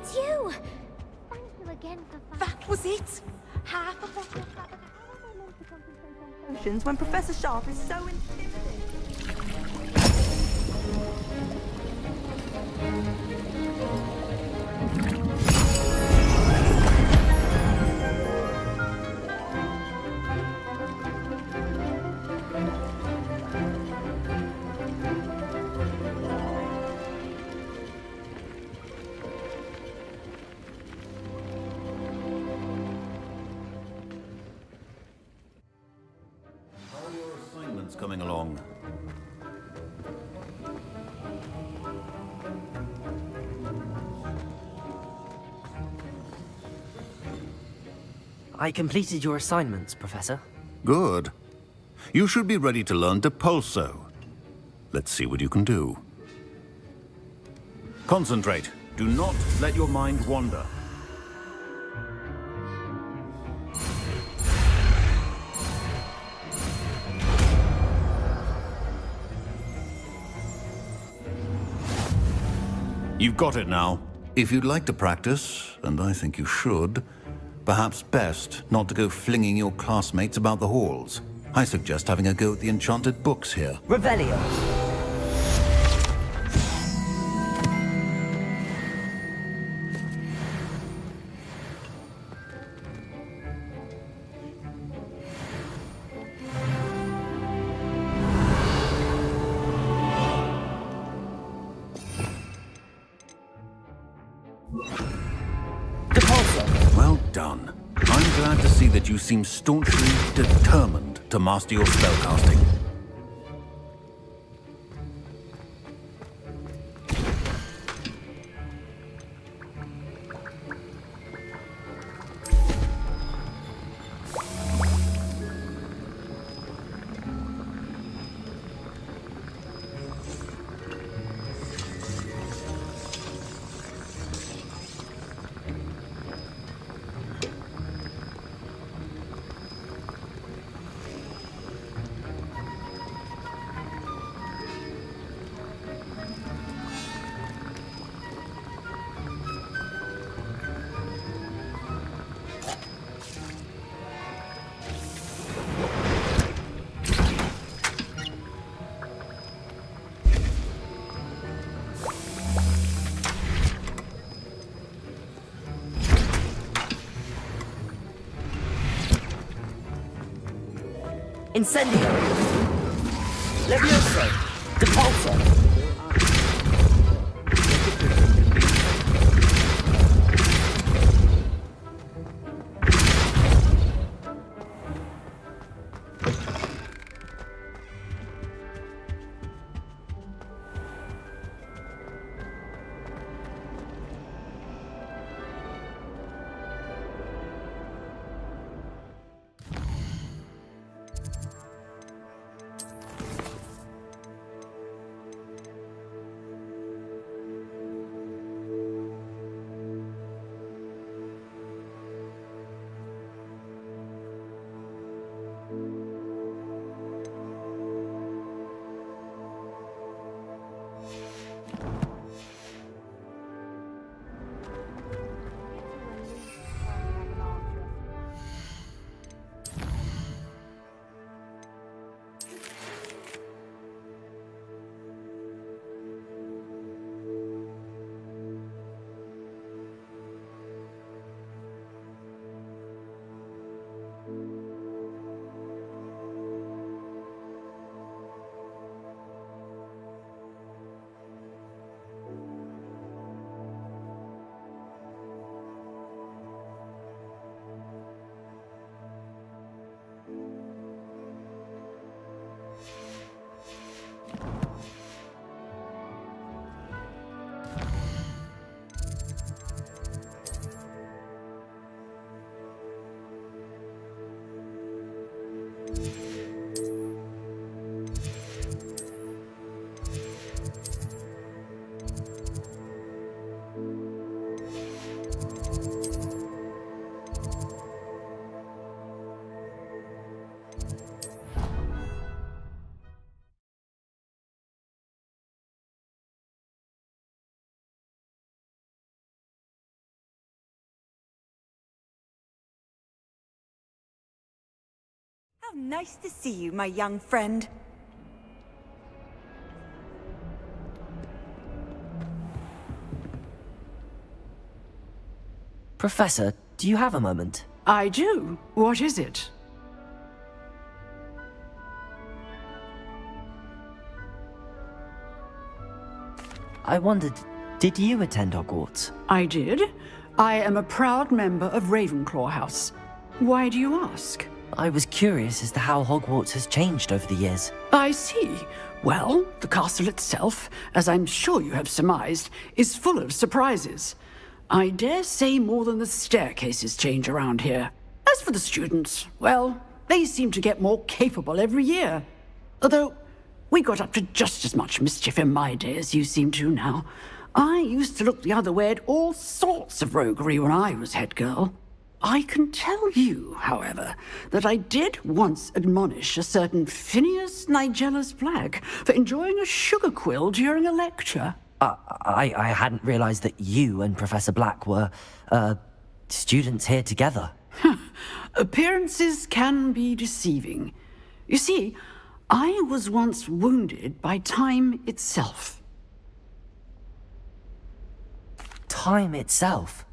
it's you! Thank you again for That was it! Half a bottle of potions when Professor Sharp is so intimidating. Coming along. I completed your assignments, Professor. Good. You should be ready to learn Depulso. Let's see what you can do. Concentrate. Do not let your mind wander. You've got it now. If you'd like to practice, and I think you should, perhaps best not to go flinging your classmates about the halls. I suggest having a go at the enchanted books here. Revelio. Well done. I'm glad to see that you seem staunchly determined to master your spellcasting. Incendio. Levioso. Depulso. How nice to see you, my young friend. Professor, do you have a moment? I do. What is it? I wondered, did you attend Hogwarts? I did. I am a proud member of Ravenclaw House. Why do you ask? I was curious as to how Hogwarts has changed over the years. I see. Well, the castle itself, as I'm sure you have surmised, is full of surprises. I dare say more than the staircases change around here. As for the students, well, they seem to get more capable every year. Although, we got up to just as much mischief in my day as you seem to now. I used to look the other way at all sorts of roguery when I was head girl. I can tell you, however, that I did once admonish a certain Phineas Nigellus Black for enjoying a sugar quill during a lecture. I hadn't realized that you and Professor Black were, students here together. Appearances can be deceiving. You see, I was once wounded by time itself. Time itself?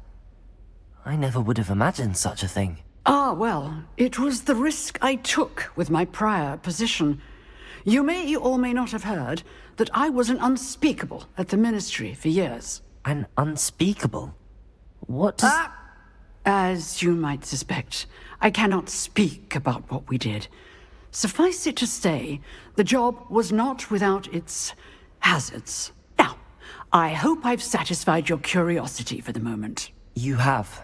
I never would have imagined such a thing. Ah, well, it was the risk I took with my prior position. You may or may not have heard that I was an unspeakable at the Ministry for years. An unspeakable? What does... As you might suspect, I cannot speak about what we did. Suffice it to say, the job was not without its hazards. Now, I hope I've satisfied your curiosity for the moment. You have.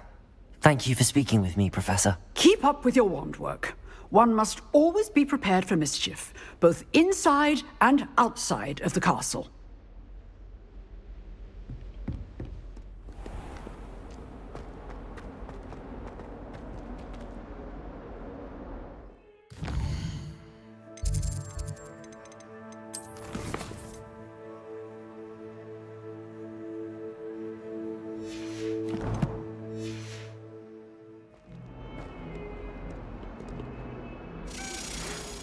Thank you for speaking with me, Professor. Keep up with your wand work. One must always be prepared for mischief, both inside and outside of the castle.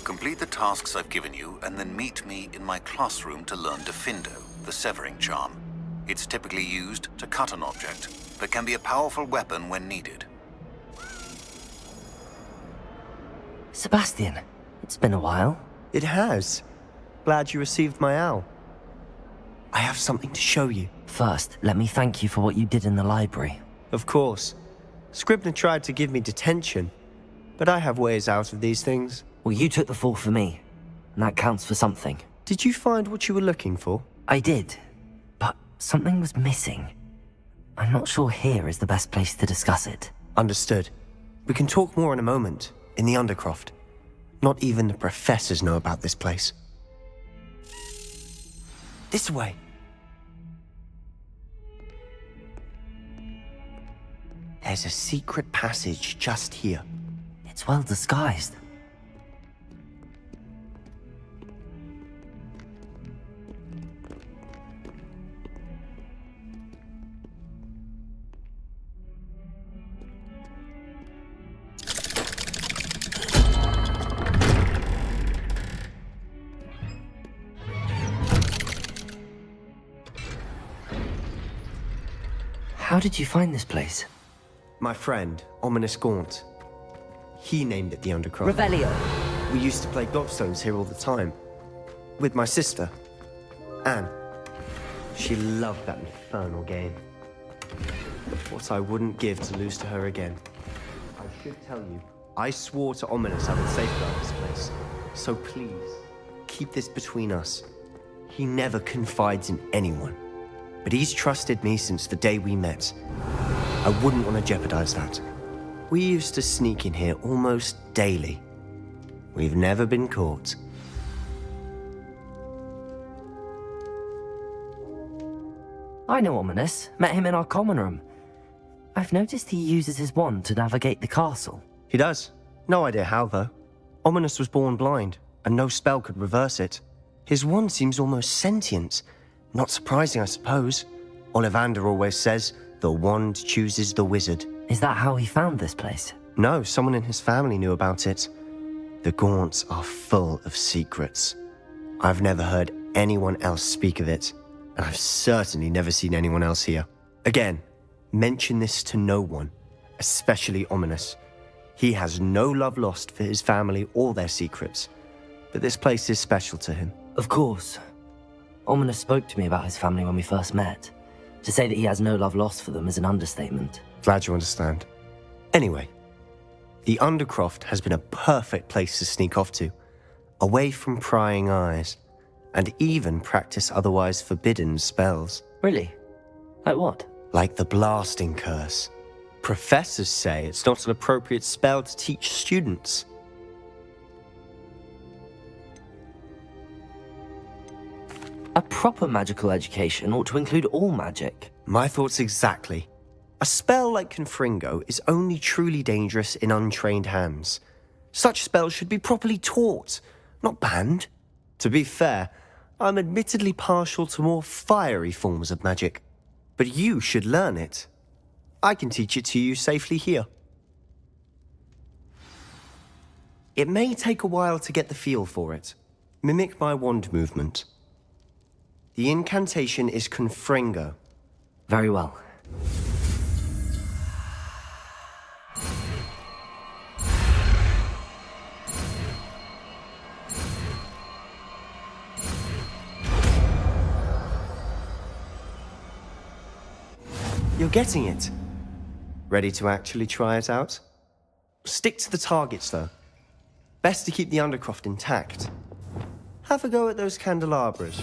Complete the tasks I've given you, and then meet me in my classroom to learn Diffindo, the severing charm. It's typically used to cut an object, but can be a powerful weapon when needed. Sebastian, it's been a while. It has. Glad you received my owl. I have something to show you. First, let me thank you for what you did in the library. Of course. Scribner tried to give me detention, but I have ways out of these things. Well, you took the fall for me, and that counts for something. Did you find what you were looking for? I did, but something was missing. I'm not sure here is the best place to discuss it. Understood. We can talk more in a moment, in the Undercroft. Not even the professors know about this place. This way. There's a secret passage just here. It's well disguised. How did you find this place? My friend, Ominous Gaunt. He named it the Undercroft. Revelio. We used to play gobstones here all the time. With my sister, Anne. She loved that infernal game. What I wouldn't give to lose to her again. I should tell you, I swore to Ominous I would safeguard this place. So please, keep this between us. He never confides in anyone. But he's trusted me since the day we met. I wouldn't want to jeopardize that. We used to sneak in here almost daily. We've never been caught. I know Ominous. Met him in our common room. I've noticed he uses his wand to navigate the castle. He does. No idea how, though. Ominous was born blind, and no spell could reverse it. His wand seems almost sentient. Not surprising, I suppose. Ollivander always says, the wand chooses the wizard. Is that how he found this place? No, someone in his family knew about it. The Gaunts are full of secrets. I've never heard anyone else speak of it, and I've certainly never seen anyone else here. Again, mention this to no one, especially Ominous. He has no love lost for his family or their secrets, but this place is special to him. Of course. Ominous spoke to me about his family when we first met. To say that he has no love lost for them is an understatement. Glad you understand. Anyway, the Undercroft has been a perfect place to sneak off to, away from prying eyes, and even practice otherwise forbidden spells. Really? Like what? Like the Blasting Curse. Professors say it's not an appropriate spell to teach students. A proper magical education ought to include all magic. My thoughts exactly. A spell like Confringo is only truly dangerous in untrained hands. Such spells should be properly taught, not banned. To be fair, I'm admittedly partial to more fiery forms of magic, but you should learn it. I can teach it to you safely here. It may take a while to get the feel for it. Mimic my wand movement. The incantation is Confringo. Very well. You're getting it. Ready to actually try it out? Stick to the targets, though. Best to keep the Undercroft intact. Have a go at those candelabras.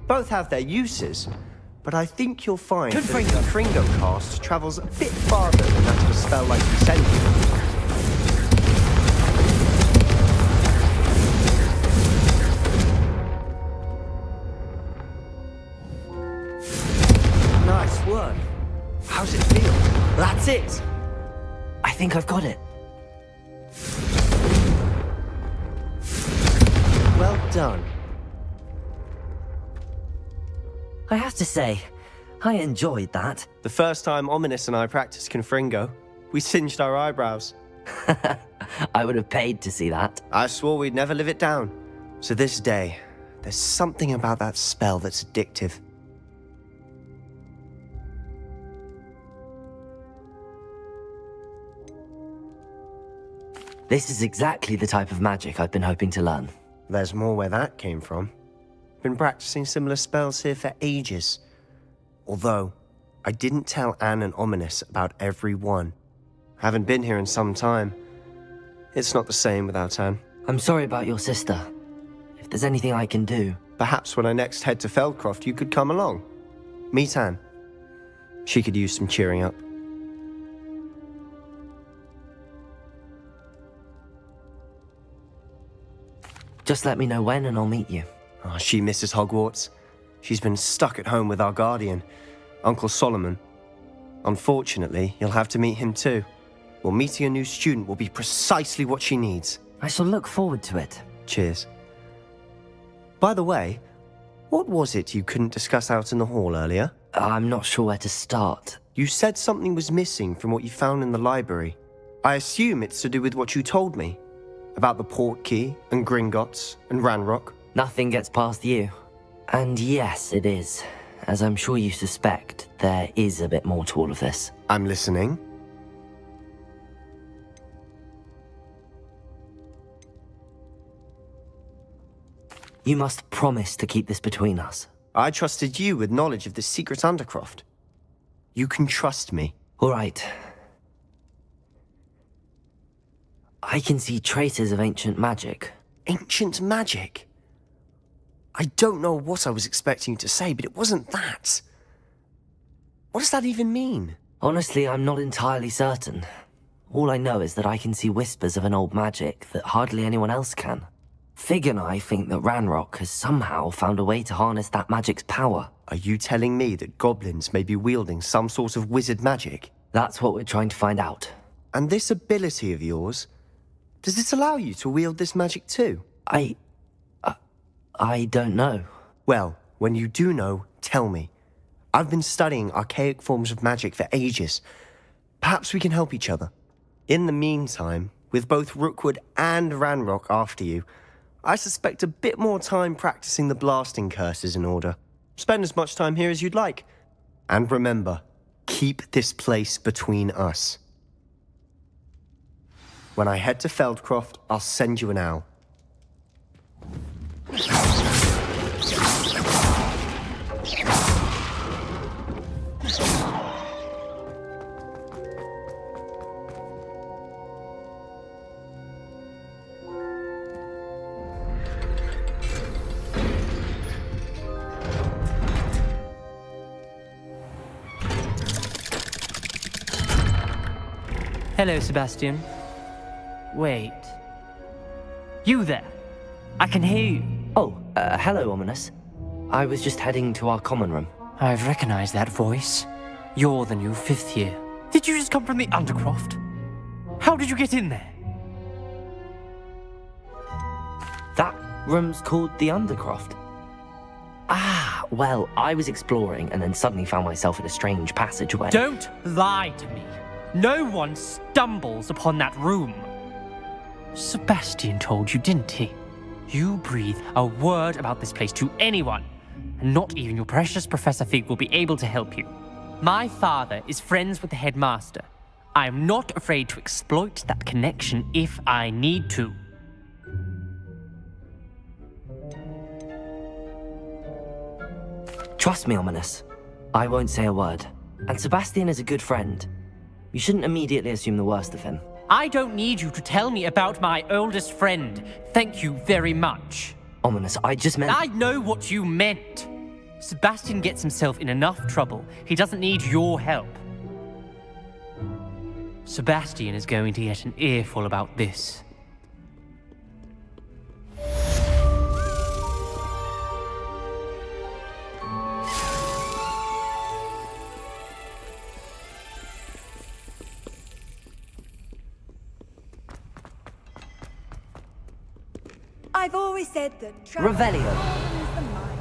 Both have their uses, but I think you'll find that the Confringo cast travels a bit farther than that of a spell like Incendio. Nice work. How's it feel? That's it. I think I've got it. Well done. I have to say, I enjoyed that. The first time Ominous and I practiced Confringo, we singed our eyebrows. I would have paid to see that. I swore we'd never live it down. To this day, there's something about that spell that's addictive. This is exactly the type of magic I've been hoping to learn. There's more where that came from. Been practicing similar spells here for ages. Although, I didn't tell Anne and Ominous about every one. Haven't been here in some time. It's not the same without Anne. I'm sorry about your sister. If there's anything I can do... Perhaps when I next head to Feldcroft, you could come along. Meet Anne. She could use some cheering up. Just let me know when and I'll meet you. Oh, she misses Hogwarts. She's been stuck at home with our guardian, Uncle Solomon. Unfortunately, you'll have to meet him too. Well, meeting a new student will be precisely what she needs. I shall look forward to it. Cheers. By the way, what was it you couldn't discuss out in the hall earlier? I'm not sure where to start. You said something was missing from what you found in the library. I assume it's to do with what you told me. About the Portkey, and Gringotts, and Ranrock. Nothing gets past you. And yes, it is. As I'm sure you suspect, there is a bit more to all of this. I'm listening. You must promise to keep this between us. I trusted you with knowledge of the secret Undercroft. You can trust me. All right. I can see traces of ancient magic. Ancient magic? I don't know what I was expecting you to say, but it wasn't that. What does that even mean? Honestly, I'm not entirely certain. All I know is that I can see whispers of an old magic that hardly anyone else can. Fig and I think that Ranrock has somehow found a way to harness that magic's power. Are you telling me that goblins may be wielding some sort of wizard magic? That's what we're trying to find out. And this ability of yours, does it allow you to wield this magic too? I don't know. Well, when you do know, tell me. I've been studying archaic forms of magic for ages. Perhaps we can help each other. In the meantime, with both Rookwood and Ranrock after you, I suspect a bit more time practicing the blasting curse is in order. Spend as much time here as you'd like. And remember, keep this place between us. When I head to Feldcroft, I'll send you an owl. Hello, Sebastian. Wait. You there? I can hear you. Oh, hello, Ominous. I was just heading to our common room. I've recognized that voice. You're the new 5th year. Did you just come from the Undercroft? How did you get in there? That room's called the Undercroft. Ah, well, I was exploring and then suddenly found myself in a strange passageway. Don't lie to me. No one stumbles upon that room. Sebastian told you, didn't he? You breathe a word about this place to anyone, and not even your precious Professor Fig will be able to help you. My father is friends with the headmaster. I am not afraid to exploit that connection if I need to. Trust me, Ominous. I won't say a word. And Sebastian is a good friend. You shouldn't immediately assume the worst of him. I don't need you to tell me about my oldest friend. Thank you very much. Ominous, I just meant... I know what you meant. Sebastian gets himself in enough trouble. He doesn't need your help. Sebastian is going to get an earful about this. I've always said that travel Revelio. is the mind.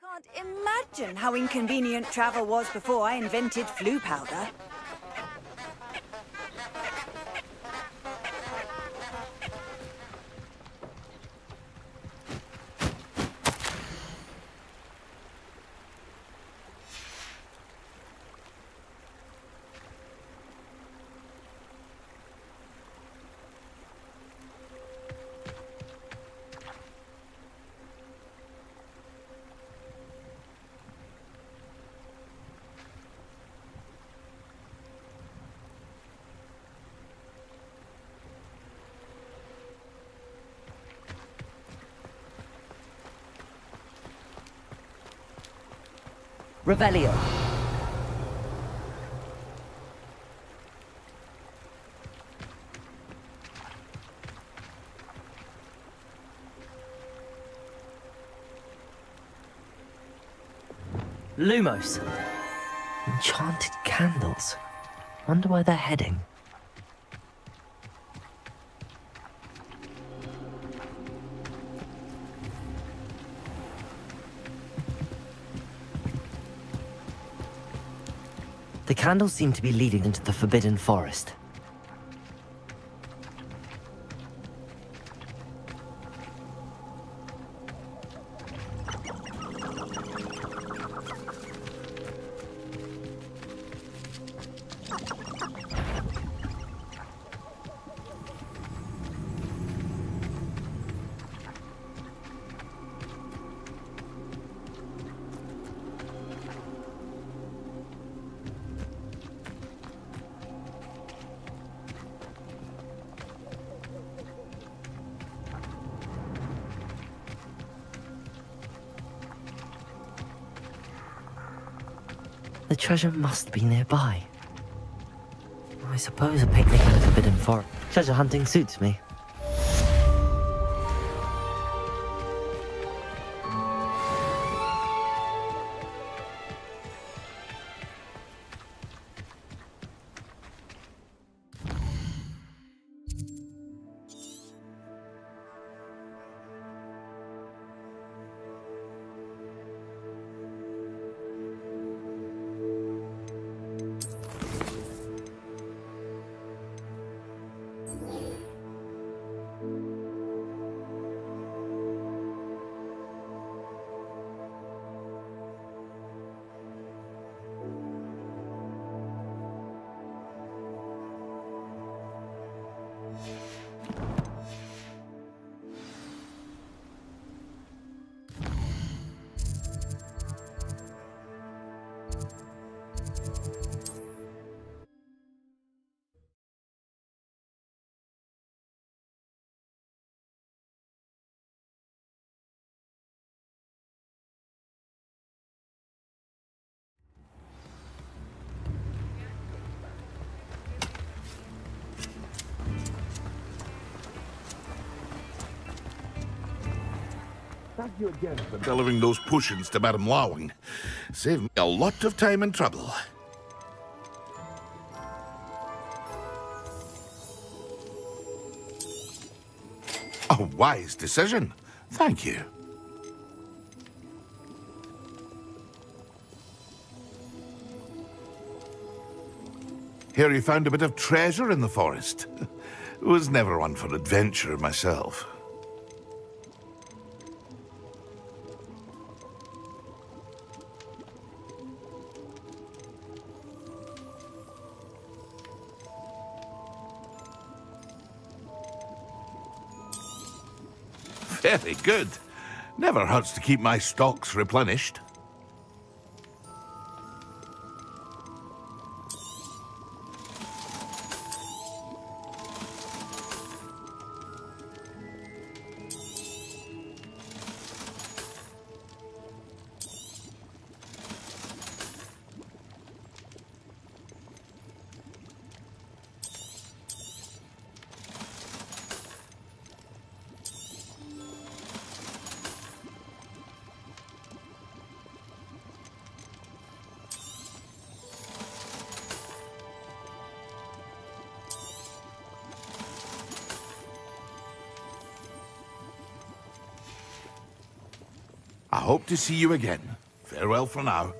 Can't imagine how inconvenient travel was before I invented flu powder. Revelio. Lumos. Enchanted candles. Wonder where they're heading. The candles seem to be leading into the Forbidden Forest. The treasure must be nearby. I suppose a picnic in the Forbidden Forest. Treasure hunting suits me. Thank you again for delivering those potions to Madame Lawing. Saved me a lot of time and trouble. A wise decision. Thank you. Hear you found a bit of treasure in the forest. Was never one for adventure myself. Very good. Never hurts to keep my stocks replenished. I hope to see you again. Farewell for now.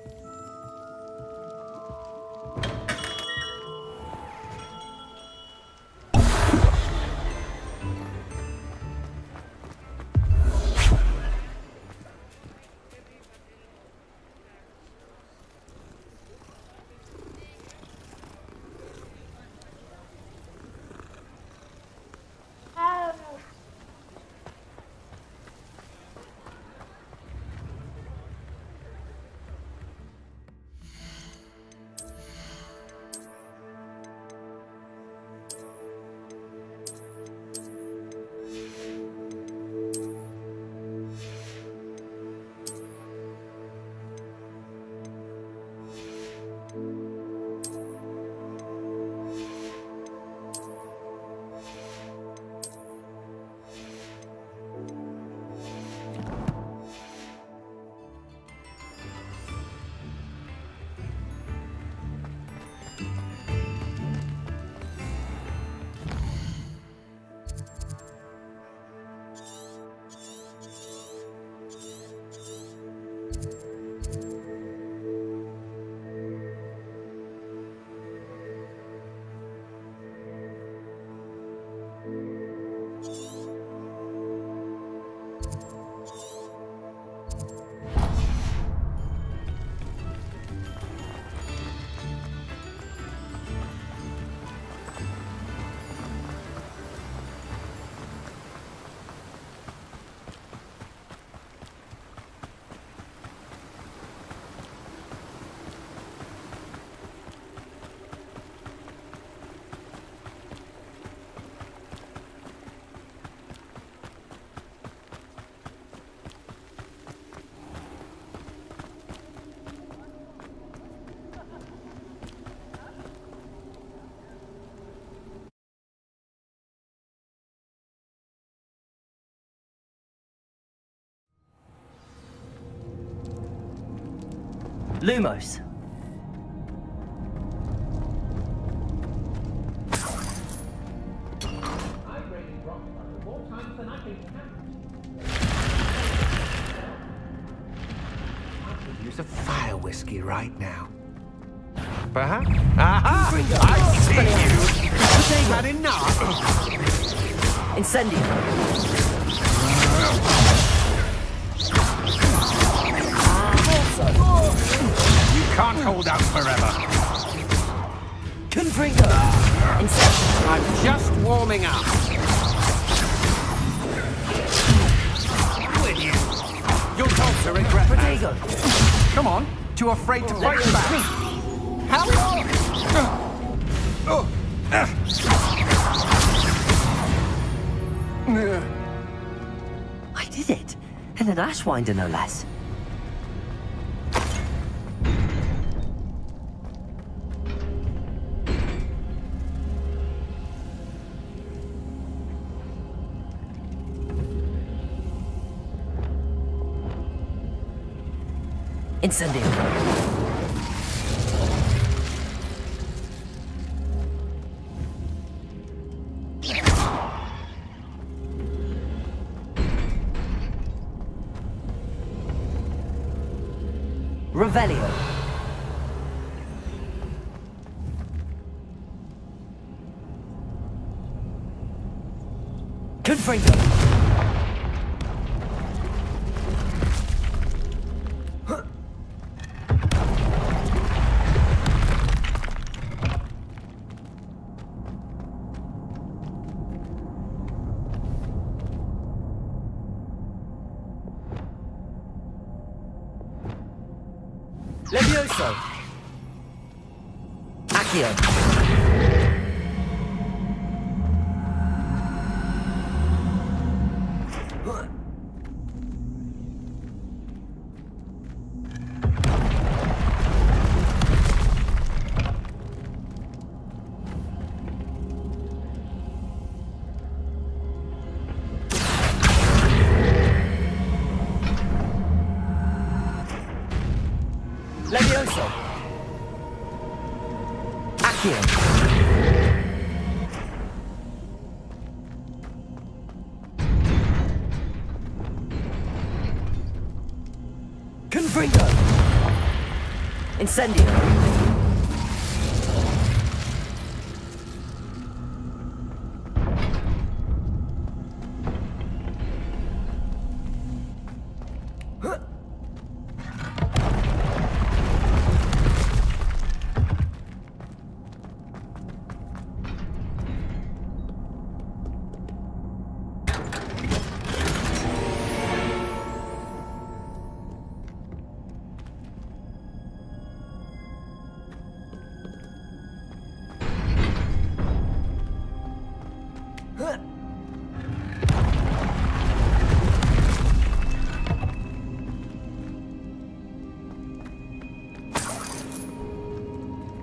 Lumos. Use a fire whiskey right now. Perhaps? Aha! I see you! Had enough? Incendio. You can't hold out forever. Confringo. Incendio. I'm just warming up. With you. You'll also regret that. Protego. Come on. Too afraid to fight back. Help! I did it. And an Ashwinder, no less. Incendio. Revelio. Confringo. Levioso. Accio. Levioso. Accio. Confringo. Incendio.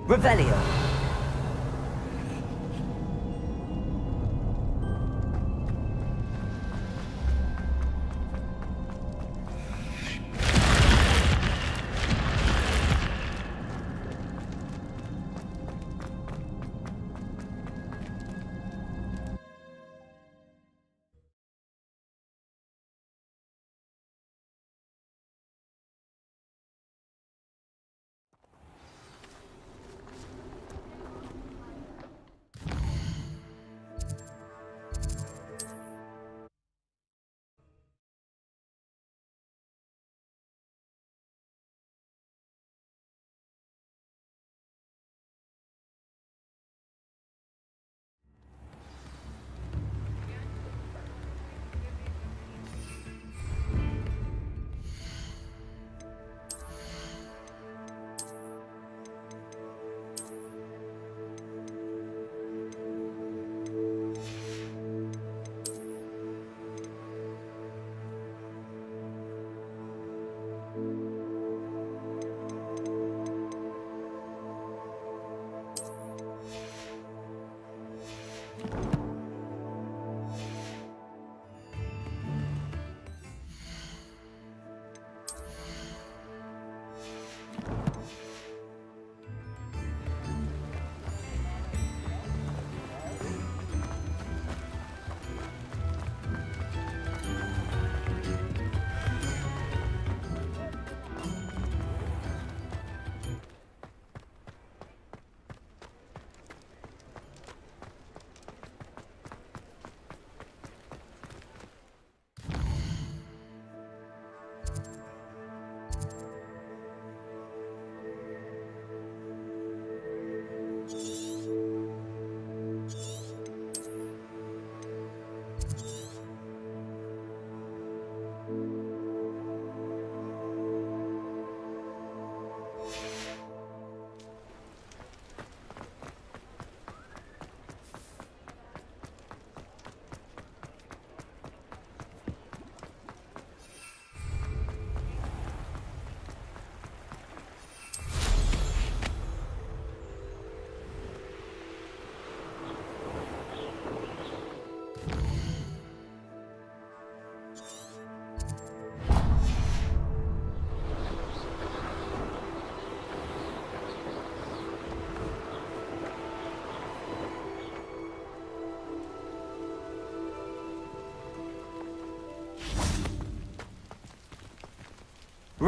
Revelio.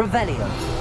Revelio.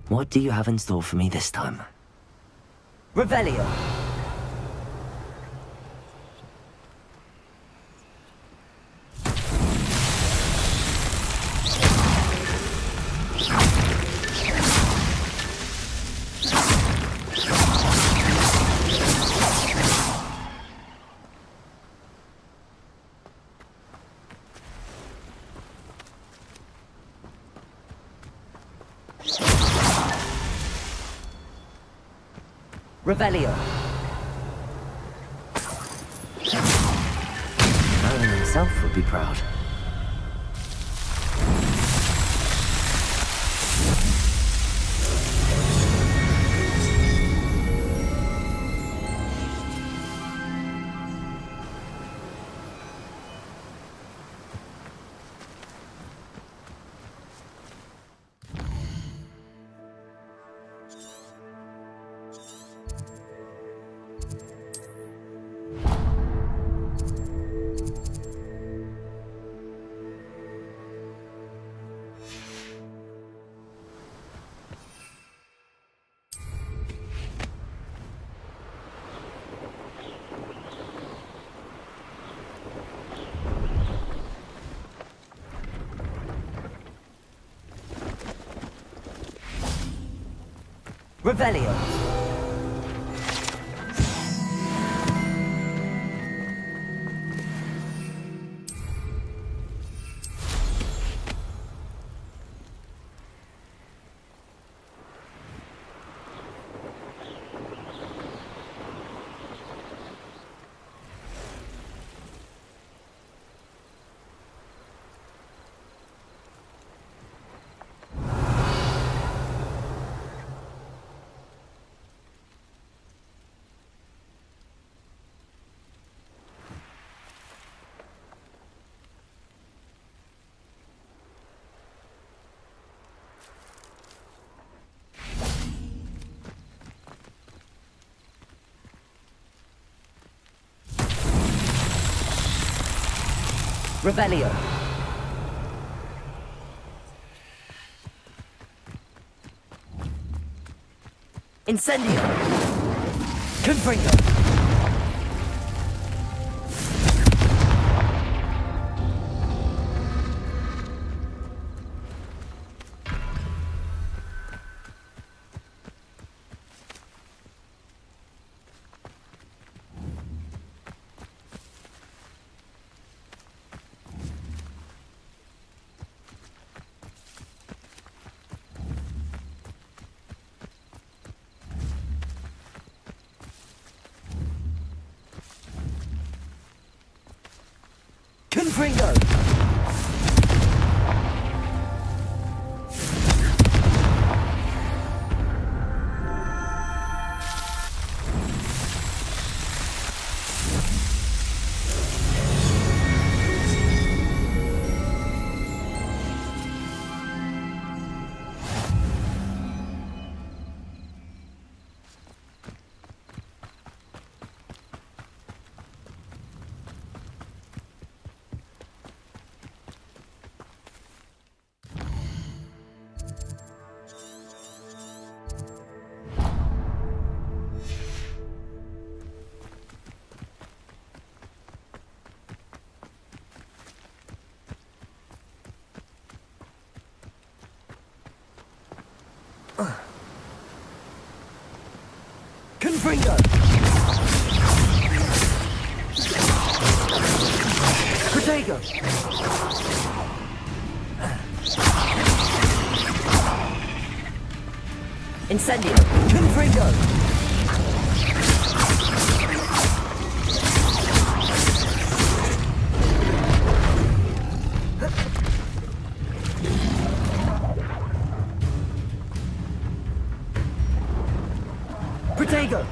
What do you have in store for me this time? Revelio! Revelio. Merlin himself would be proud. Revelio. Revelio. Incendio. Confringo. Confringo! Confringo! Protego! Incendio! Confringo! Protego!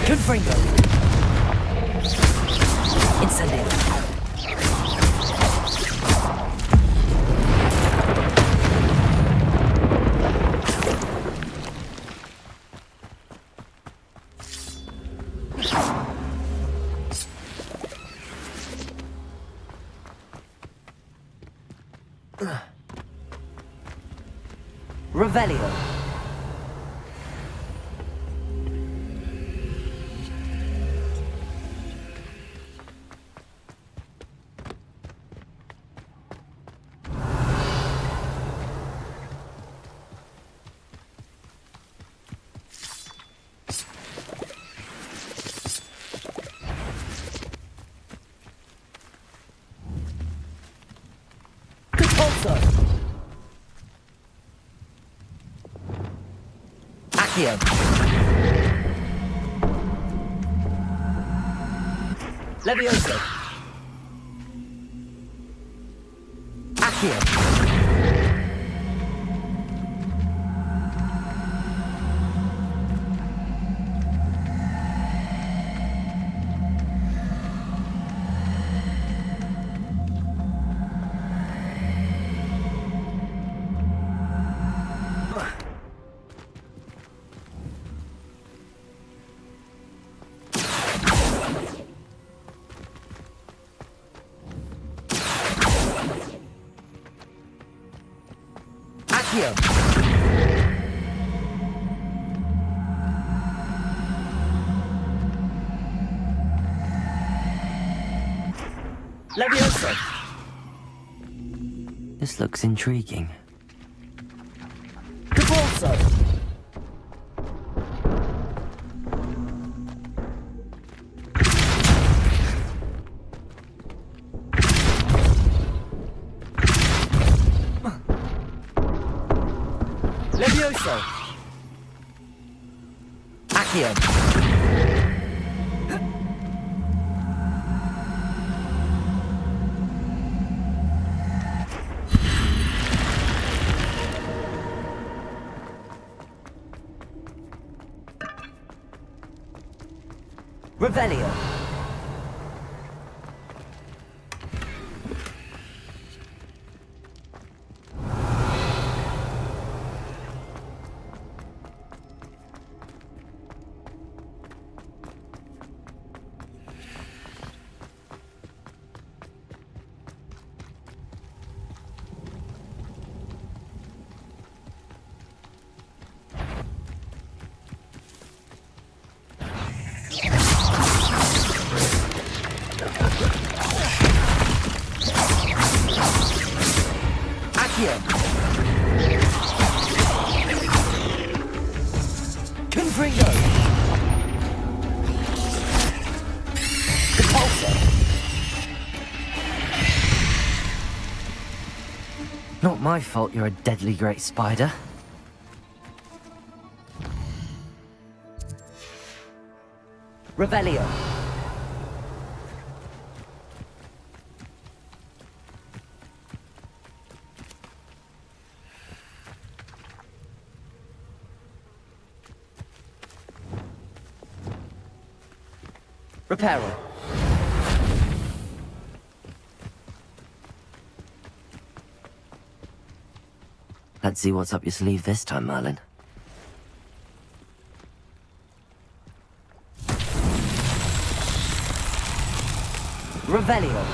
Confringo! Incendio! Revelio. Compulso. Accio. Levioso. Accio. Accio. Levioso. This looks intriguing. Compulso. Levioso. Accio. Revelio. Accio. Confringo. Compulso. Not my fault you're a deadly great spider. Revelio. Reparo. Let's see what's up your sleeve this time, Merlin. Revelio.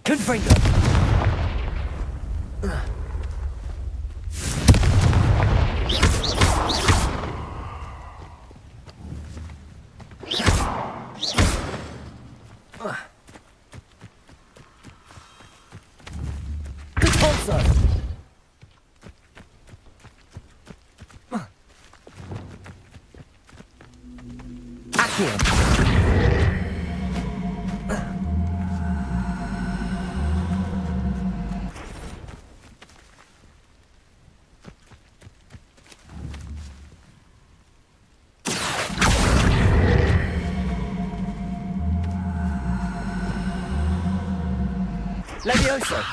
Confringo. Compulso. Accio. Levioso!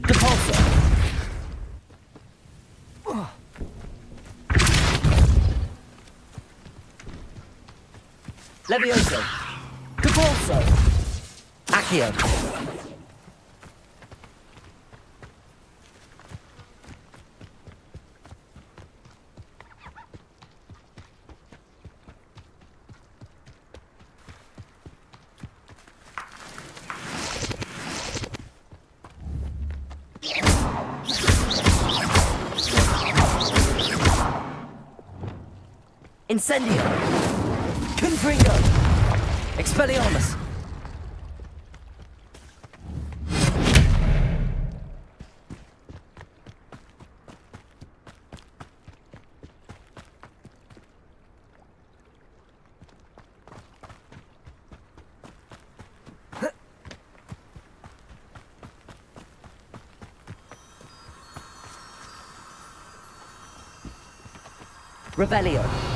Depulso! Levioso! Depulso! Accio! Incendio! Confringo! Expelliarmus! Revelio!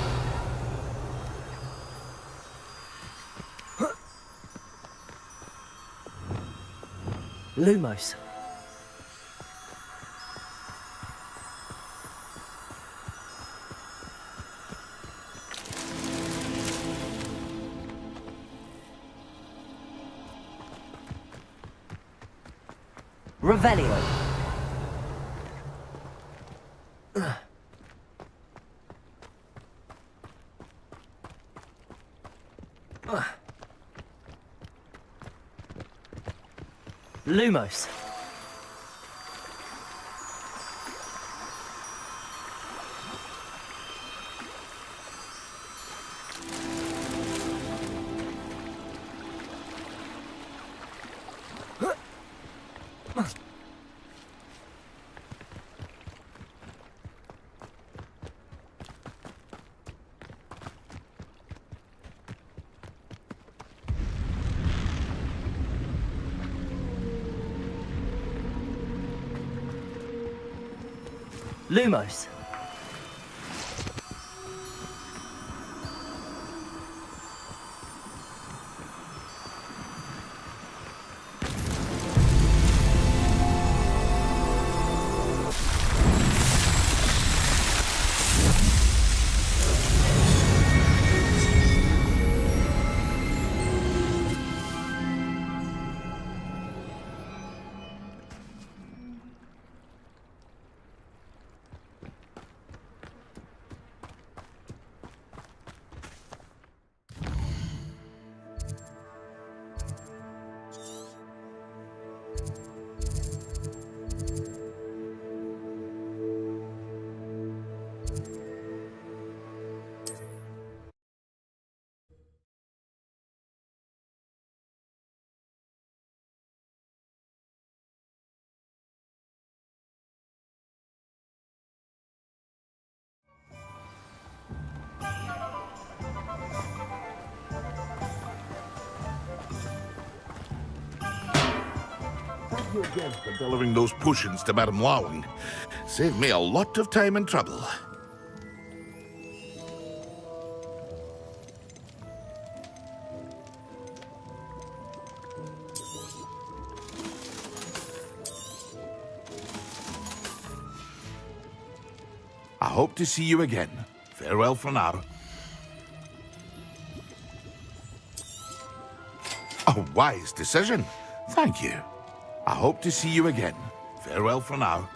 Lumos. Revelio. Lumos. Lumos. Thank you again for delivering those potions to Madame Lawing. Saved me a lot of time and trouble. I hope to see you again. Farewell for now. A wise decision. Thank you. I hope to see you again. Farewell for now.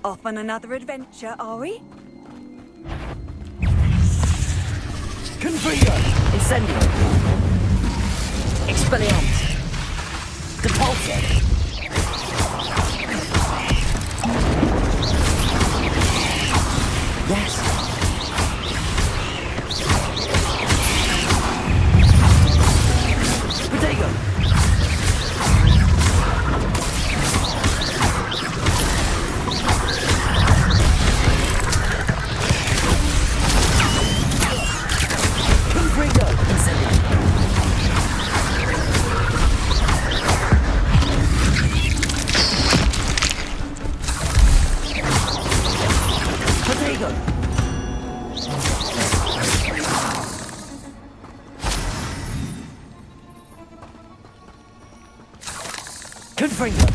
Off on another adventure, are we? Configure! Incendio. Expelliarmus. Depulso. Yes. Protego. Confringo. Incendio. Protego. Confringo.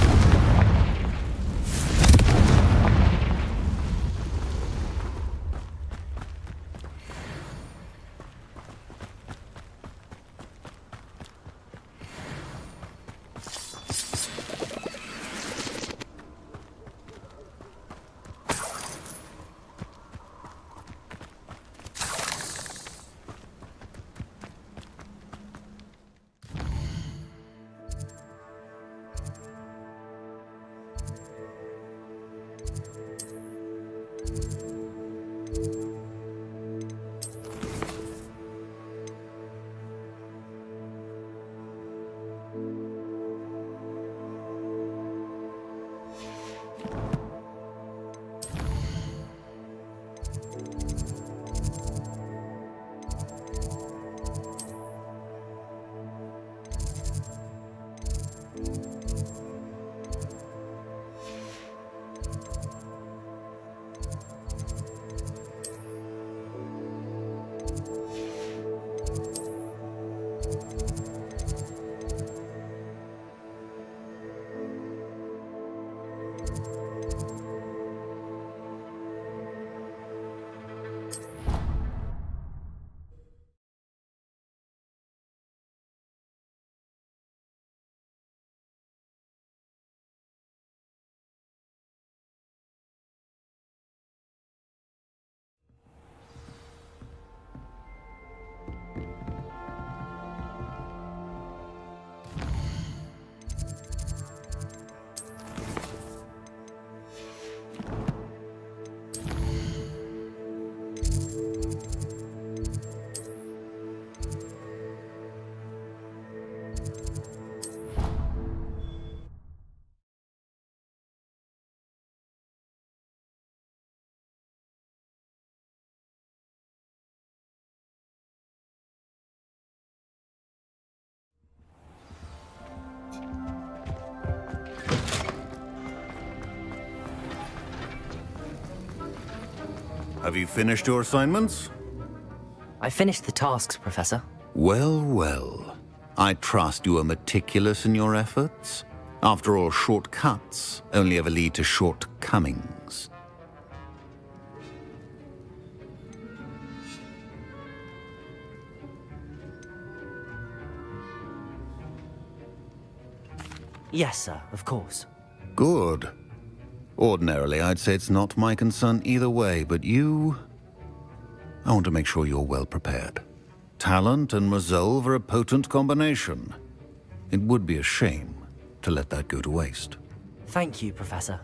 Have you finished your assignments? I finished the tasks, Professor. Well, well. I trust you are meticulous in your efforts. After all, shortcuts only ever lead to shortcomings. Yes, sir, of course. Good. Ordinarily, I'd say it's not my concern either way, but you... I want to make sure you're well prepared. Talent and resolve are a potent combination. It would be a shame to let that go to waste. Thank you, Professor.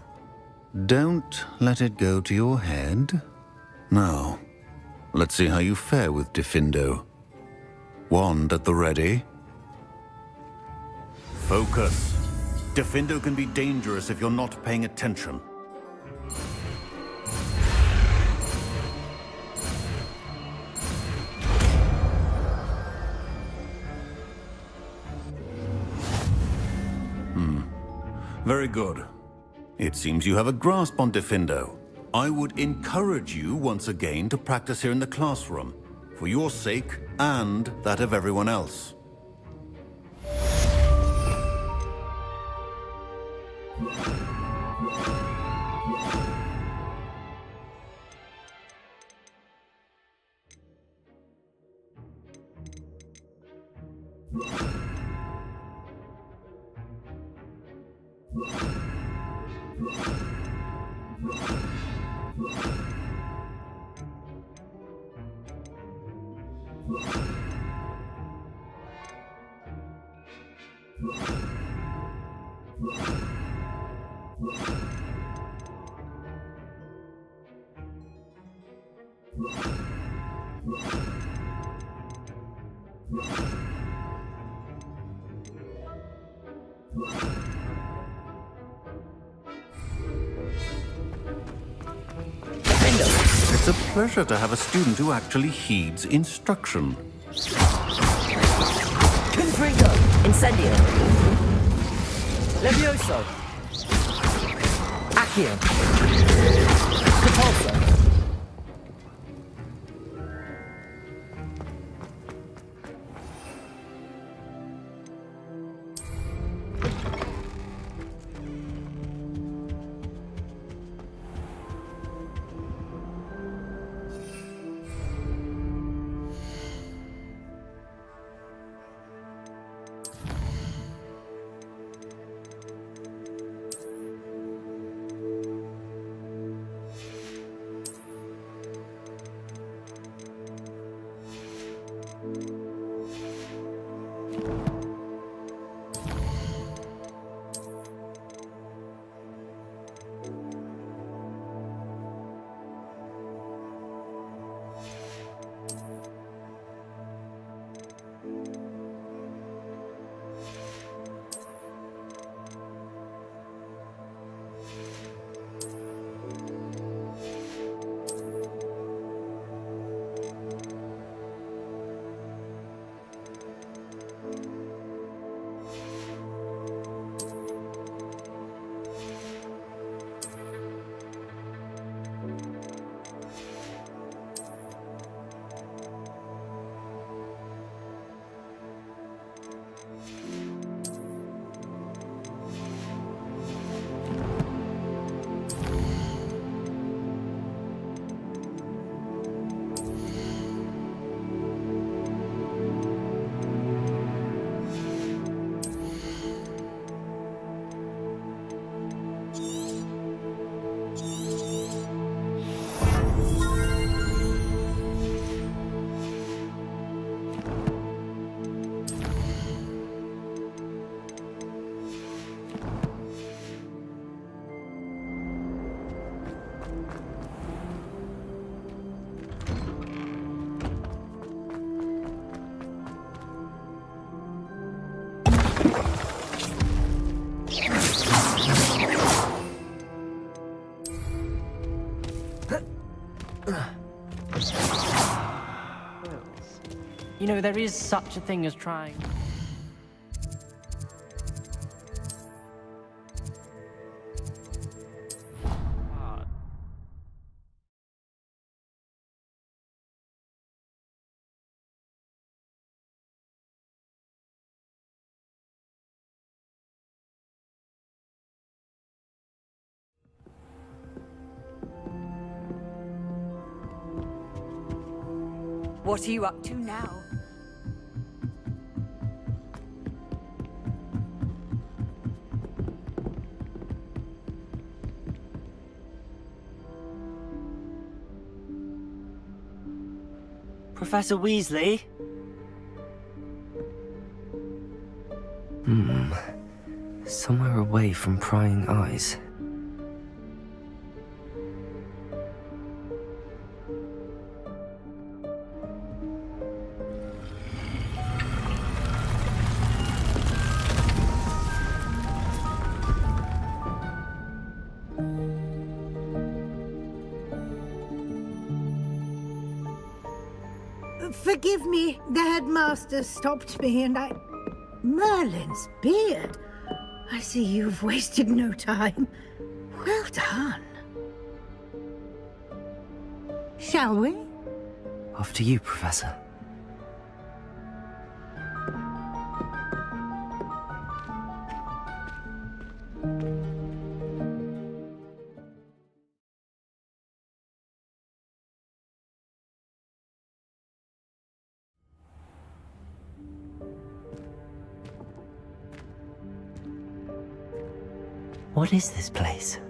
Don't let it go to your head. Now, let's see how you fare with Diffindo. Wand at the ready. Focus. Diffindo can be dangerous if you're not paying attention. Very good. It seems you have a grasp on Diffindo. I would encourage you once again to practice here in the classroom, for your sake and that of everyone else. It's a pleasure to have a student who actually heeds instruction. Confringo! Incendio! Levioso! Accio! Capulso! You know, there is such a thing as trying. What are you up to now? Professor Weasley? Somewhere away from prying eyes. Forgive me, the headmaster stopped me and I... Merlin's beard. I see you've wasted no time. Well done. Shall we? Off to you, Professor. What is this place?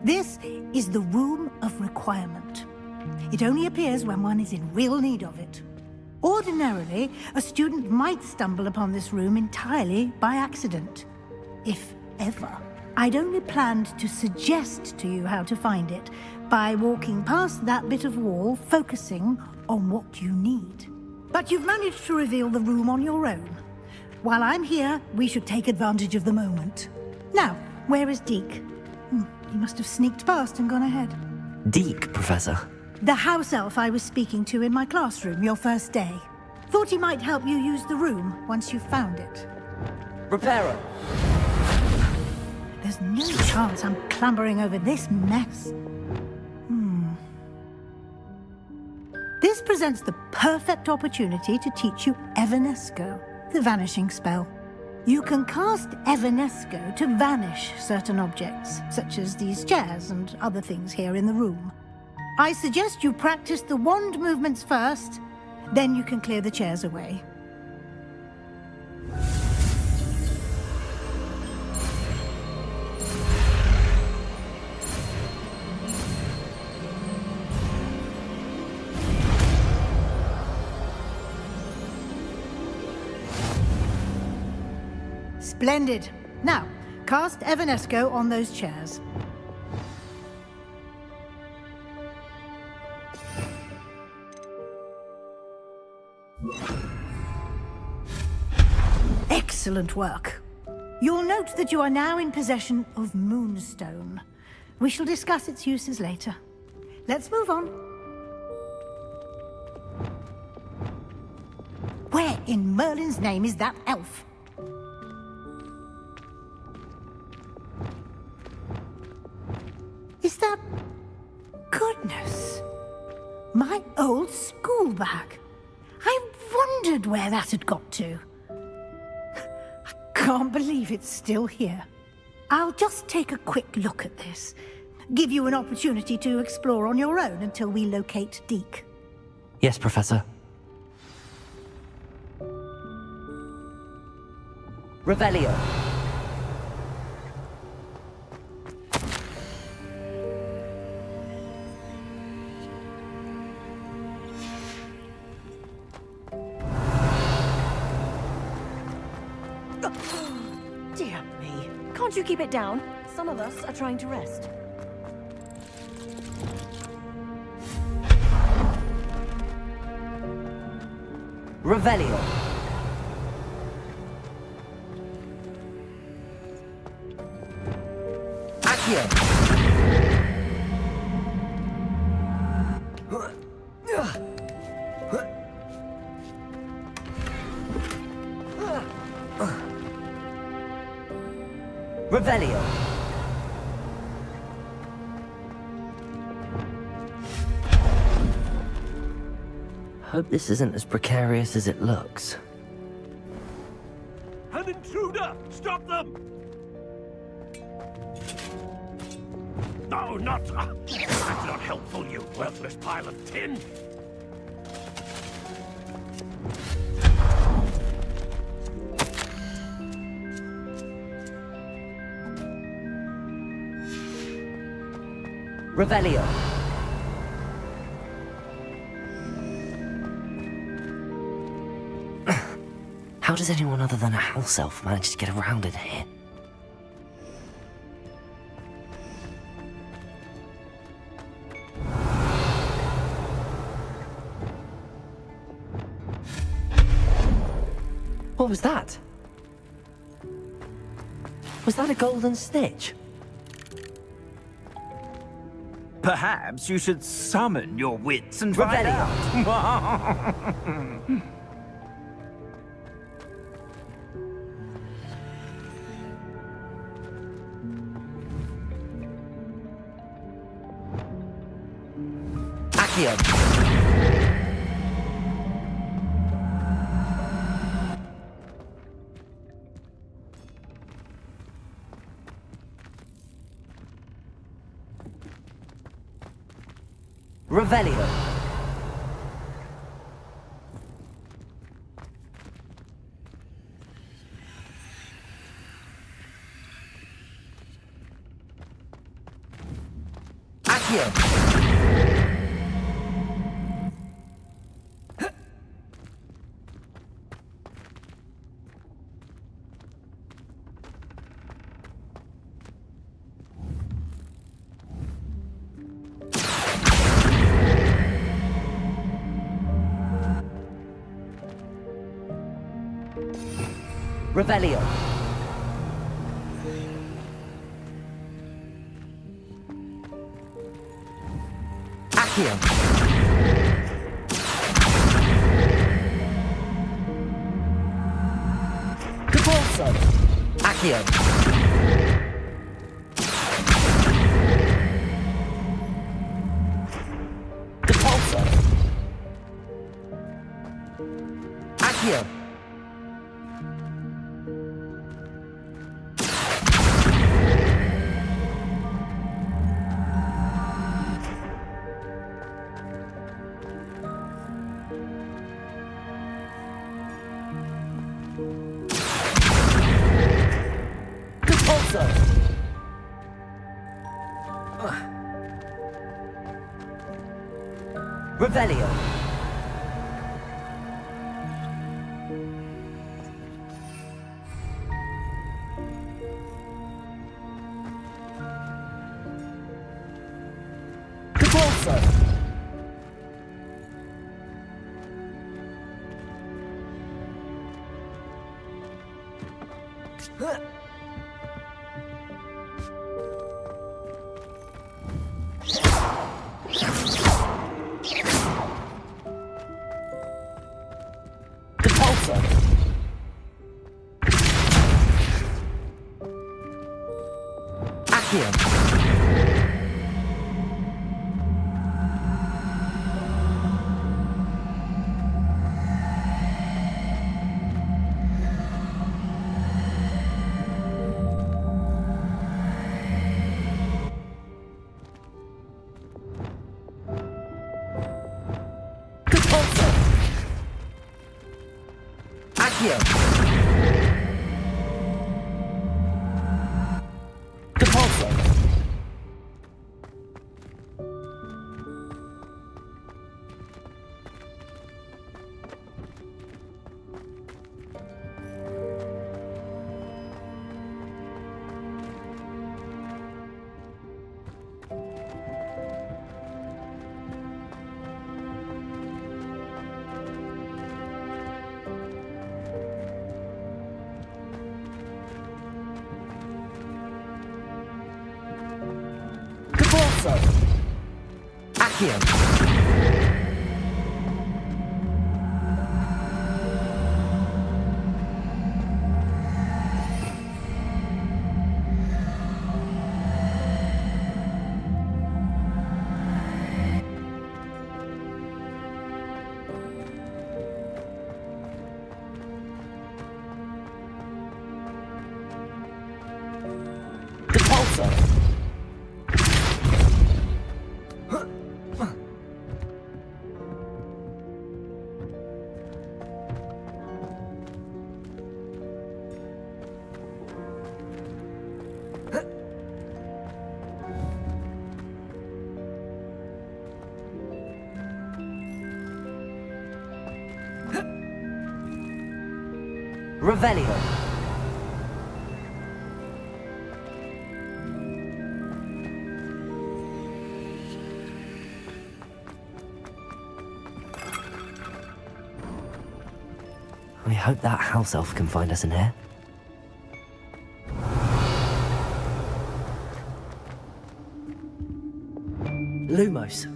This is the Room of Requirement. It only appears when one is in real need of it. Ordinarily, a student might stumble upon this room entirely by accident, if ever. I'd only planned to suggest to you how to find it by walking past that bit of wall, focusing on what you need. But you've managed to reveal the room on your own. While I'm here, we should take advantage of the moment. Now, where is Deke? He must have sneaked past and gone ahead. Deke, Professor. The house elf I was speaking to in my classroom your first day. Thought he might help you use the room once you found it. Reparo. There's no chance I'm clambering over this mess. This presents the perfect opportunity to teach you Evanesco, the vanishing spell. You can cast Evanesco to vanish certain objects, such as these chairs and other things here in the room. I suggest you practice the wand movements first, then you can clear the chairs away. Splendid. Now, cast Evanesco on those chairs. Excellent work. You'll note that you are now in possession of Moonstone. We shall discuss its uses later. Let's move on. Where in Merlin's name is that elf? Is that... Goodness! My old school bag. I wondered where that had got to. I can't believe it's still here. I'll just take a quick look at this. Give you an opportunity to explore on your own until we locate Deke. Yes, Professor. Revelio. Dear me. Can't you keep it down? Some of us are trying to rest. Revelio. Accio. Revelio. Hope this isn't as precarious as it looks. An intruder! Stop them! No, not... that's not helpful, you worthless pile of tin! Revelio. How does anyone other than a house elf manage to get around in here? What was that? Was that a golden stitch? Perhaps you should summon your wits and find Revelio. out. Accio. Revelio. Accio! Revelio. Accio. Depulso. Accio. Depulso. Accio. Revelio. Depulso. Accio. Depulso. Accio. Depulso. Depulso. Accio. Depulso. Revelio. I hope that house elf can find us in here. Lumos.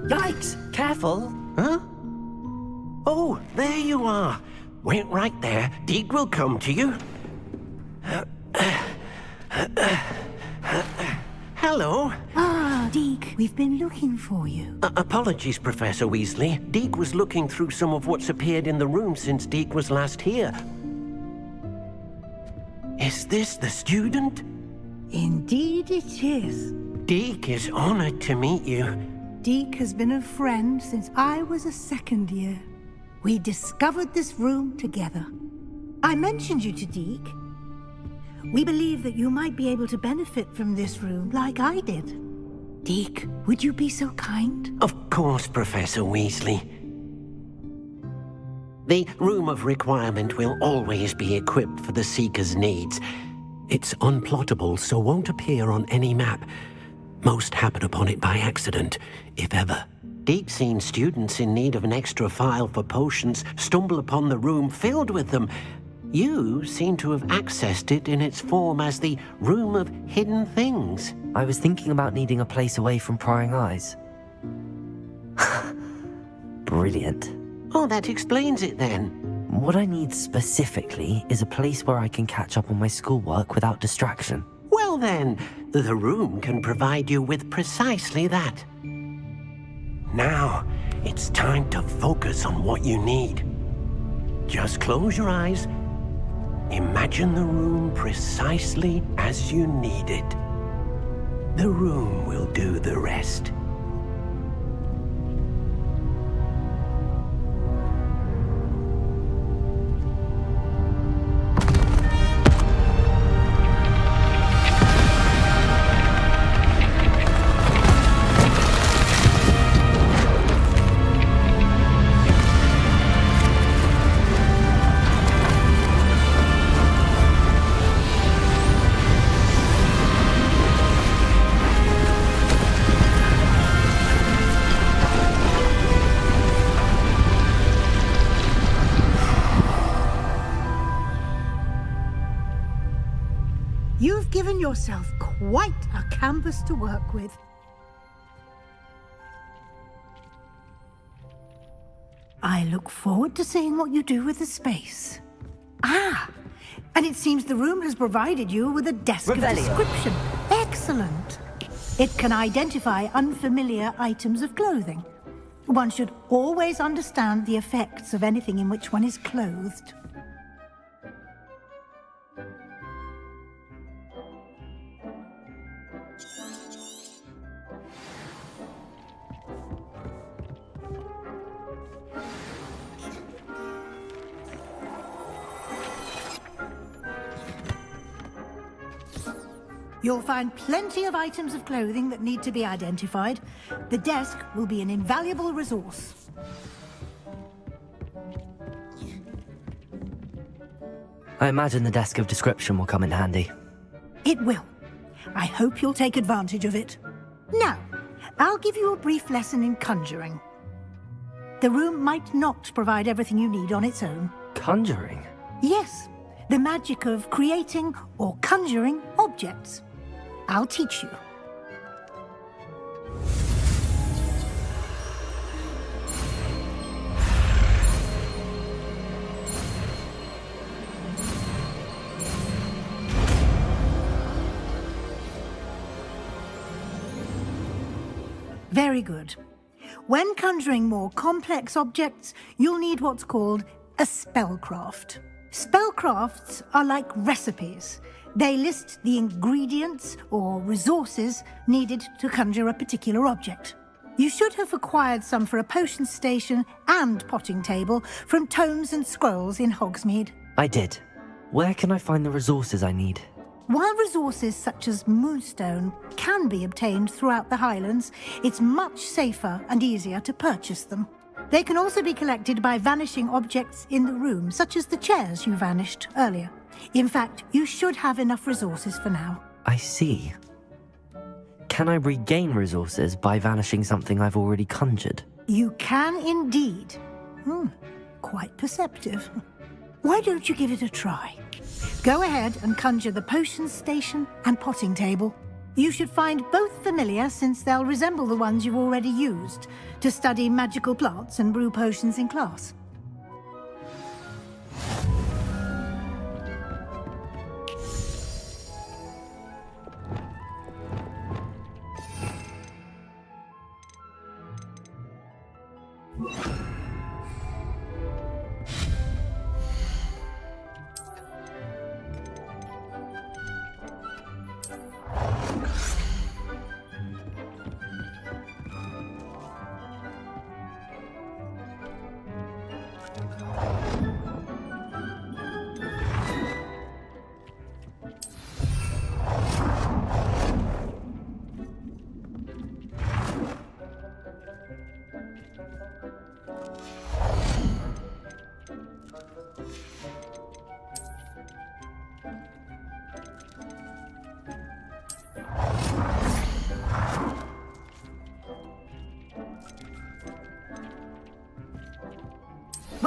Yikes! Careful! Huh? Oh, there you are. Wait right there. Deek will come to you. Hello. Ah, Deke, we've been looking for you. Apologies, Professor Weasley. Deek was looking through some of what's appeared in the room since Deek was last here. Is this the student? Indeed it is. Deek is honored to meet you. Deke has been a friend since I was a second year. We discovered this room together. I mentioned you to Deke. We believe that you might be able to benefit from this room like I did. Deke, would you be so kind? Of course, Professor Weasley. The Room of Requirement will always be equipped for the Seeker's needs. It's unplottable, so won't appear on any map. Most happen upon it by accident, if ever. Deke's seen students in need of an extra file for potions stumble upon the room filled with them. You seem to have accessed it in its form as the Room of Hidden Things. I was thinking about needing a place away from prying eyes. Brilliant. Oh, that explains it then. What I need specifically is a place where I can catch up on my schoolwork without distraction. Well then, the room can provide you with precisely that. Now, it's time to focus on what you need. Just close your eyes. Imagine the room precisely as you need it. The room will do the rest. You've given yourself quite a canvas to work with. I look forward to seeing what you do with the space. Ah, and it seems the room has provided you with a desk of description. Excellent. It can identify unfamiliar items of clothing. One should always understand the effects of anything in which one is clothed. You'll find plenty of items of clothing that need to be identified. The desk will be an invaluable resource. I imagine the desk of description will come in handy. It will. I hope you'll take advantage of it. Now, I'll give you a brief lesson in conjuring. The room might not provide everything you need on its own. Conjuring? Yes, the magic of creating or conjuring objects. I'll teach you. Very good. When conjuring more complex objects, you'll need what's called a spellcraft. Spellcrafts are like recipes. They list the ingredients or resources needed to conjure a particular object. You should have acquired some for a potion station and potting table from tomes and scrolls in Hogsmeade. I did. Where can I find the resources I need? While resources such as moonstone can be obtained throughout the Highlands, it's much safer and easier to purchase them. They can also be collected by vanishing objects in the room, such as the chairs you vanished earlier. In fact, you should have enough resources for now. I see. Can I regain resources by vanishing something I've already conjured? You can indeed. Quite perceptive. Why don't you give it a try? Go ahead and conjure the potion station and potting table. You should find both familiar, since they'll resemble the ones you've already used to study magical plants and brew potions in class.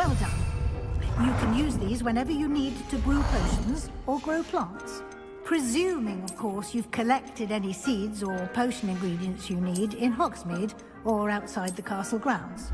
Well done. You can use these whenever you need to brew potions or grow plants. Presuming, of course, you've collected any seeds or potion ingredients you need in Hogsmeade or outside the castle grounds.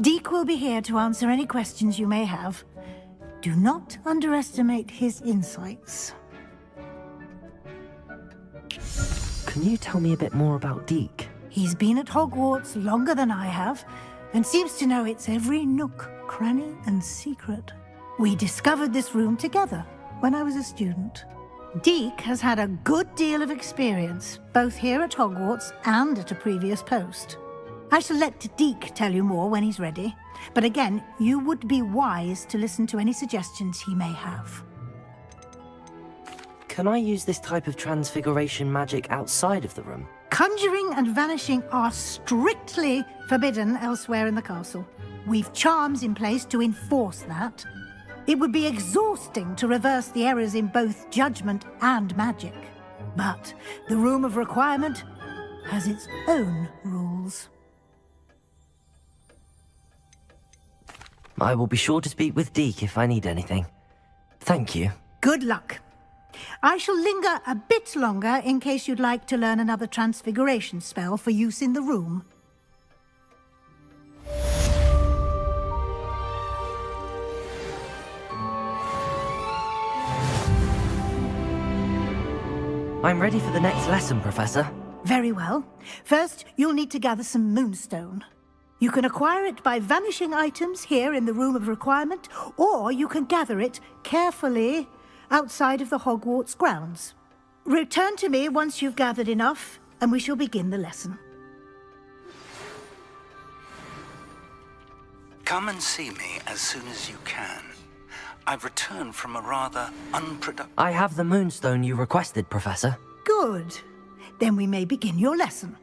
Deke will be here to answer any questions you may have. Do not underestimate his insights. Can you tell me a bit more about Deke? He's been at Hogwarts longer than I have, and seems to know its every nook, cranny, and secret. We discovered this room together when I was a student. Deke has had a good deal of experience, both here at Hogwarts and at a previous post. I shall let Deke tell you more when he's ready, but again, you would be wise to listen to any suggestions he may have. Can I use this type of transfiguration magic outside of the room? Conjuring and vanishing are strictly forbidden elsewhere in the castle. We've charms in place to enforce that. It would be exhausting to reverse the errors in both judgment and magic. But the Room of Requirement has its own rules. I will be sure to speak with Deke if I need anything. Thank you. Good luck. I shall linger a bit longer in case you'd like to learn another transfiguration spell for use in the room. I'm ready for the next lesson, Professor. Very well. First, you'll need to gather some moonstone. You can acquire it by vanishing items here in the Room of Requirement, or you can gather it carefully outside of the Hogwarts grounds. Return to me once you've gathered enough, and we shall begin the lesson. Come and see me as soon as you can. I've returned from a rather unproductive... I have the moonstone you requested, Professor. Good. Then we may begin your lesson.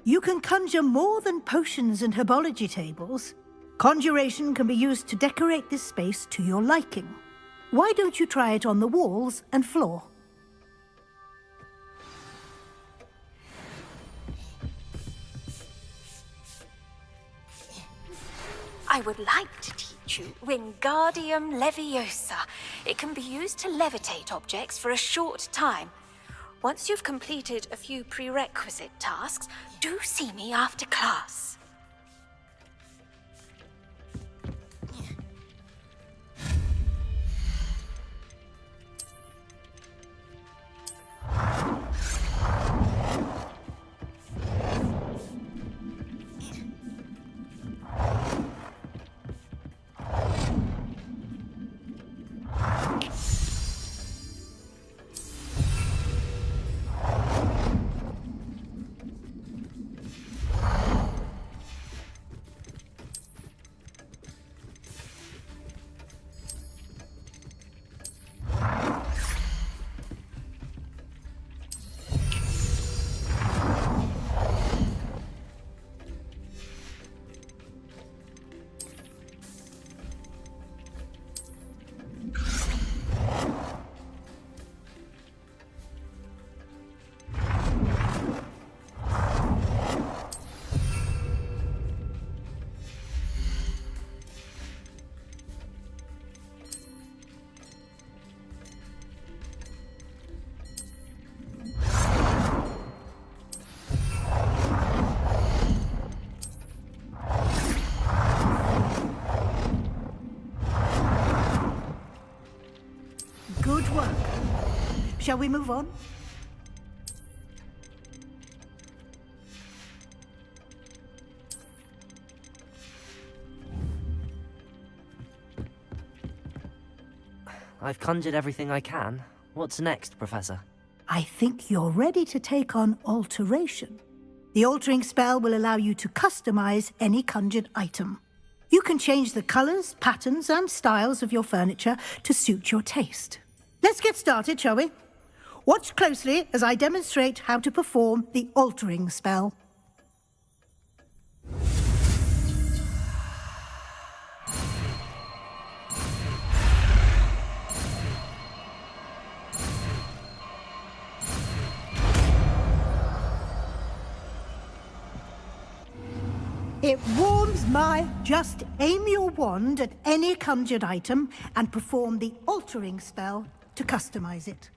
You can conjure more than potions and herbology tables. Conjuration can be used to decorate this space to your liking. Why don't you try it on the walls and floor? I would like to teach you Wingardium Leviosa. It can be used to levitate objects for a short time. Once you've completed a few prerequisite tasks, do see me after class. Shall we move on? I've conjured everything I can. What's next, Professor? I think you're ready to take on alteration. The altering spell will allow you to customize any conjured item. You can change the colors, patterns, and styles of your furniture to suit your taste. Let's get started, shall we? Watch closely as I demonstrate how to perform the altering spell. It warms my... Just aim your wand at any conjured item and perform the altering spell to customize it.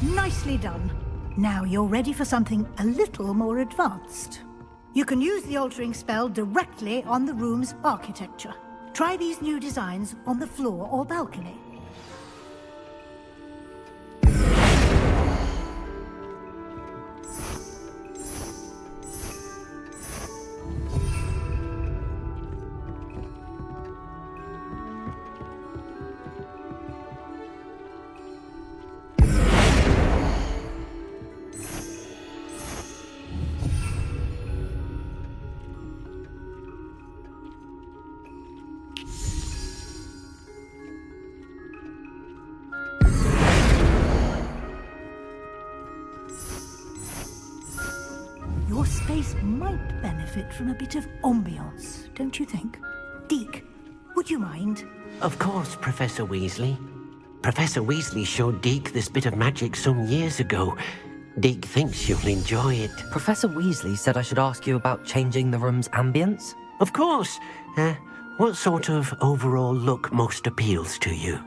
Nicely done. Now you're ready for something a little more advanced. You can use the altering spell directly on the room's architecture. Try these new designs on the floor or balcony. Your space might benefit from a bit of ambiance, don't you think? Deke, would you mind? Of course, Professor Weasley. Professor Weasley showed Deke this bit of magic some years ago. Deke thinks you'll enjoy it. Professor Weasley said I should ask you about changing the room's ambience? Of course. What sort of overall look most appeals to you?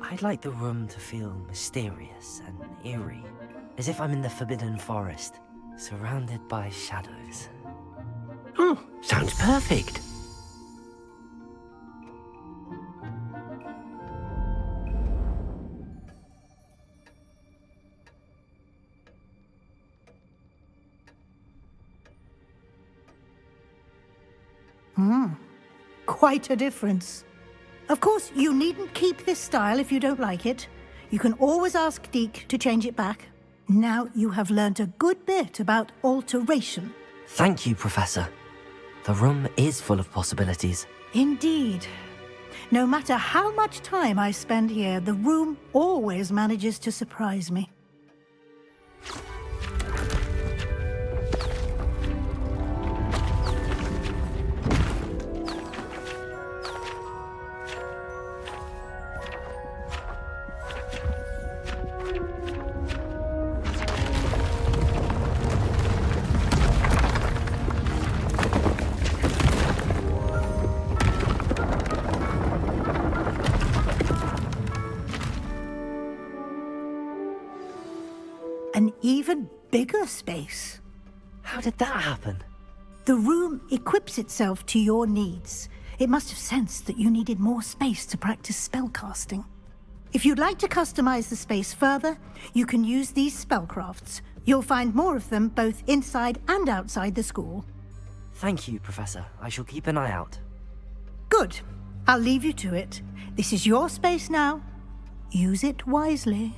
I I'd like the room to feel mysterious and eerie, as if I'm in the Forbidden Forest, surrounded by shadows. Oh, sounds perfect. Quite a difference. Of course, you needn't keep this style if you don't like it. You can always ask Deke to change it back. Now you have learnt a good bit about alteration. Thank you, Professor. The room is full of possibilities. Indeed. No matter how much time I spend here, the room always manages to surprise me. An even bigger space. How did that happen? The room equips itself to your needs. It must have sensed that you needed more space to practice spellcasting. If you'd like to customize the space further, you can use these spellcrafts. You'll find more of them both inside and outside the school. Thank you, Professor. I shall keep an eye out. Good. I'll leave you to it. This is your space now. Use it wisely.